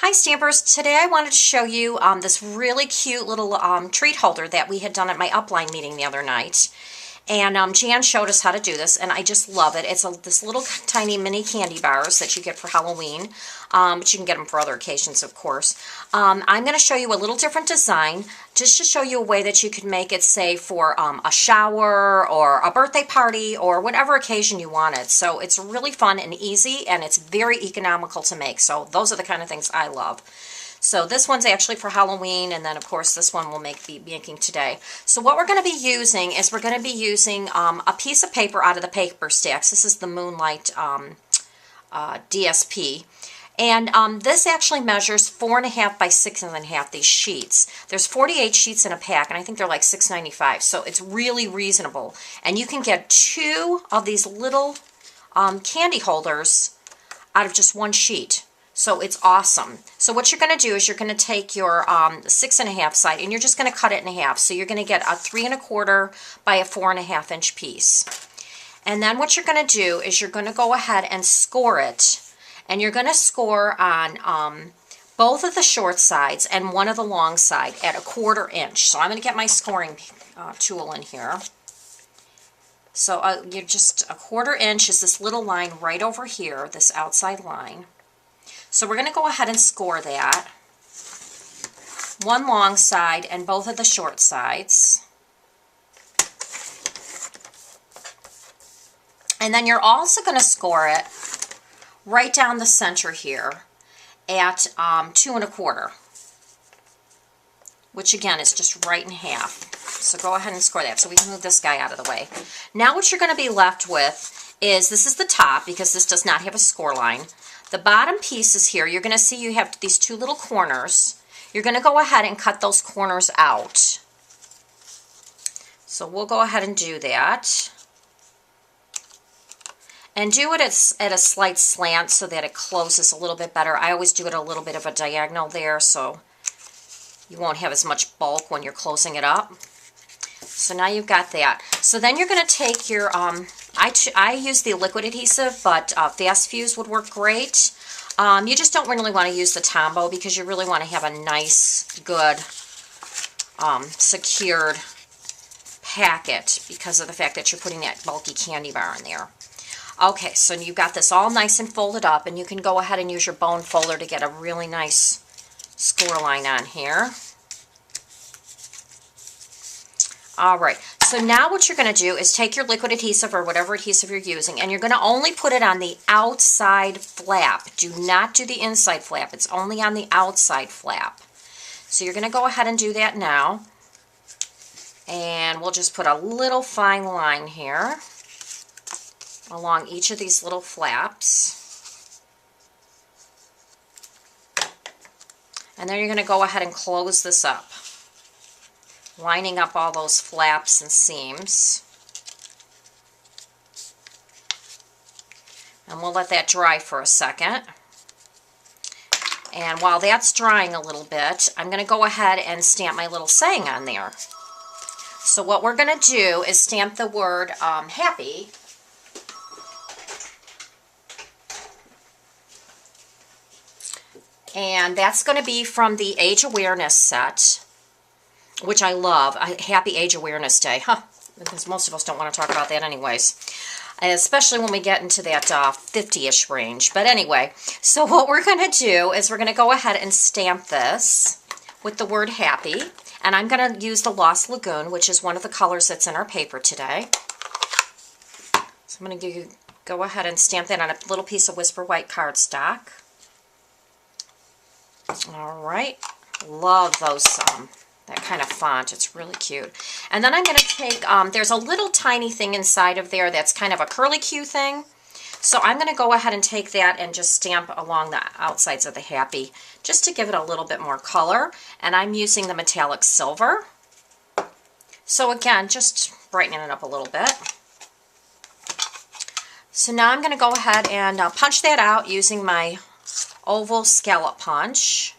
Hi Stampers, today I wanted to show you this really cute little treat holder that we had done at my upline meeting the other night. And Jan showed us how to do this, and I just love it. It's this little tiny mini candy bars that you get for Halloween, but you can get them for other occasions, of course. I'm going to show you a little different design, just to show you a way that you could make it, say, for a shower or a birthday party or whatever occasion you want it. So it's really fun and easy, and it's very economical to make. So those are the kind of things I love. So this one's actually for Halloween, and then of course this one we'll be making today. So what we're going to be using is we're going to be using a piece of paper out of the paper stacks. This is the Moonlight DSP. And this actually measures 4.5 by 6.5, these sheets. There's 48 sheets in a pack, and I think they're like $6.95, so it's really reasonable. And you can get 2 of these little candy holders out of just one sheet. So it's awesome. So what you're going to do is you're going to take your 6.5 side and you're just going to cut it in half. So you're going to get a 3.25 by a 4.5 inch piece. And then what you're going to do is you're going to go ahead and score it. And you're going to score on both of the short sides and one of the long side at 1/4 inch. So I'm going to get my scoring tool in here. So you're just 1/4 inch is this little line right over here, this outside line. So we're going to go ahead and score that. One long side and both of the short sides. And then you're also going to score it right down the center here at 2.25, which again is just right in half. So go ahead and score that. So we can move this guy out of the way. Now what you're going to be left with is, this is the top because this does not have a score line. The bottom pieces here, you're going to see you have these 2 little corners. You're going to go ahead and cut those corners out. So we'll go ahead and do that. And do it at a slight slant so that it closes a little bit better. I always do it a little bit of a diagonal there so you won't have as much bulk when you're closing it up. So now you've got that. So then you're going to take your, I use the liquid adhesive, but Fast Fuse would work great. You just don't really want to use the Tombow because you really want to have a nice, good, secured packet because of the fact that you're putting that bulky candy bar in there. Okay, so you've got this all nice and folded up, and you can go ahead and use your bone folder to get a really nice score line on here. All right, so now what you're going to do is take your liquid adhesive or whatever adhesive you're using, and you're going to only put it on the outside flap. Do not do the inside flap. It's only on the outside flap. So you're going to go ahead and do that now. And we'll just put a little fine line here along each of these little flaps. And then you're going to go ahead and close this up, lining up all those flaps and seams. And we'll let that dry for a second. And while that's drying a little bit, I'm going to go ahead and stamp my little saying on there. So what we're going to do is stamp the word happy. And that's going to be from the Age Awareness set, which I love. Happy Age Awareness Day. Huh, because most of us don't want to talk about that anyways. Especially when we get into that 50-ish range. But anyway, so what we're going to do is we're going to go ahead and stamp this with the word happy. And I'm going to use the Lost Lagoon, which is one of the colors that's in our paper today. So I'm going to go ahead and stamp that on a little piece of Whisper White cardstock. All right, love those, that kind of font. It's really cute. And then I'm going to take, there's a little tiny thing inside of there that's kind of a curly Q thing. So I'm going to go ahead and take that and just stamp along the outsides of the happy, just to give it a little bit more color. And I'm using the metallic silver. So again, just brightening it up a little bit. So now I'm going to go ahead and punch that out using my oval scallop punch.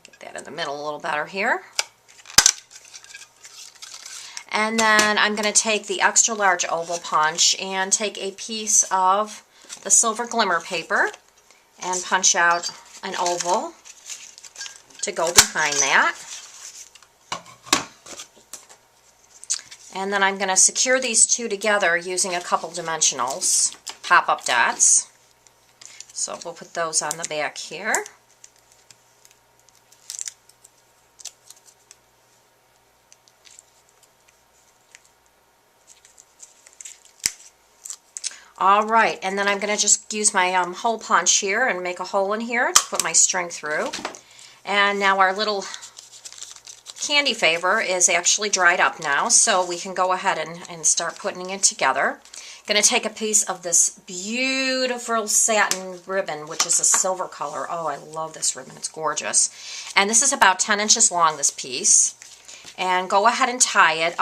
Get that in the middle a little better here. And then I'm going to take the extra large oval punch and take a piece of the silver glimmer paper and punch out an oval to go behind that. And then I'm going to secure these two together using a couple dimensionals, pop-up dots. So we'll put those on the back here. All right, and then I'm going to just use my hole punch here and make a hole in here to put my string through. And now our little candy favor is actually dried up now, so we can go ahead and start putting it together. I'm going to take a piece of this beautiful satin ribbon, which is a silver color. Oh, I love this ribbon. It's gorgeous. And this is about 10 inches long, this piece. And go ahead and tie it,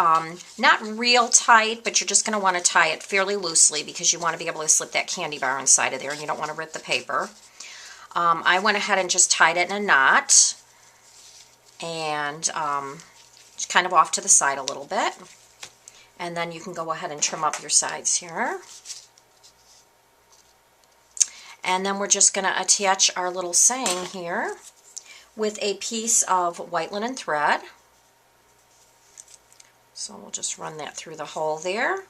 not real tight, but you're just going to want to tie it fairly loosely because you want to be able to slip that candy bar inside of there and you don't want to rip the paper. I went ahead and just tied it in a knot and kind of off to the side a little bit. And then you can go ahead and trim up your sides here. And then we're just going to attach our little saying here with a piece of white linen thread. So we'll just run that through the hole there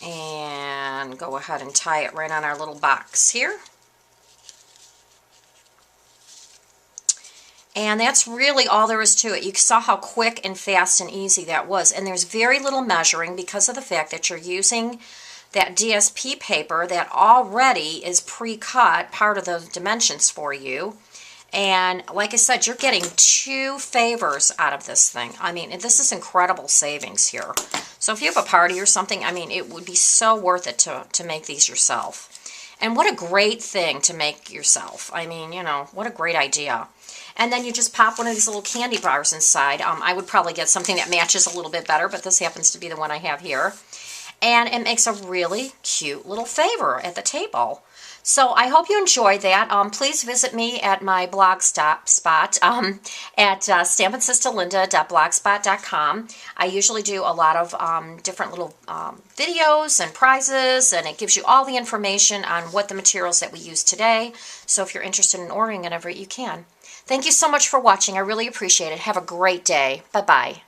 and go ahead and tie it right on our little box here. And that's really all there is to it. You saw how quick and fast and easy that was. And there's very little measuring because of the fact that you're using that DSP paper that already is pre-cut, part of the dimensions for you. And like I said, you're getting 2 favors out of this thing. I mean, this is incredible savings here. So if you have a party or something, I mean, it would be so worth it to make these yourself. And what a great thing to make yourself. I mean, you know, what a great idea. And then you just pop one of these little candy bars inside. I would probably get something that matches a little bit better, but this happens to be the one I have here. And it makes a really cute little favor at the table. So I hope you enjoyed that. Please visit me at my blog spot at stampinsistalinda.blogspot.com. I usually do a lot of different little videos and prizes, and it gives you all the information on what the materials that we use today. So if you're interested in ordering whatever, you can. Thank you so much for watching. I really appreciate it. Have a great day. Bye-bye.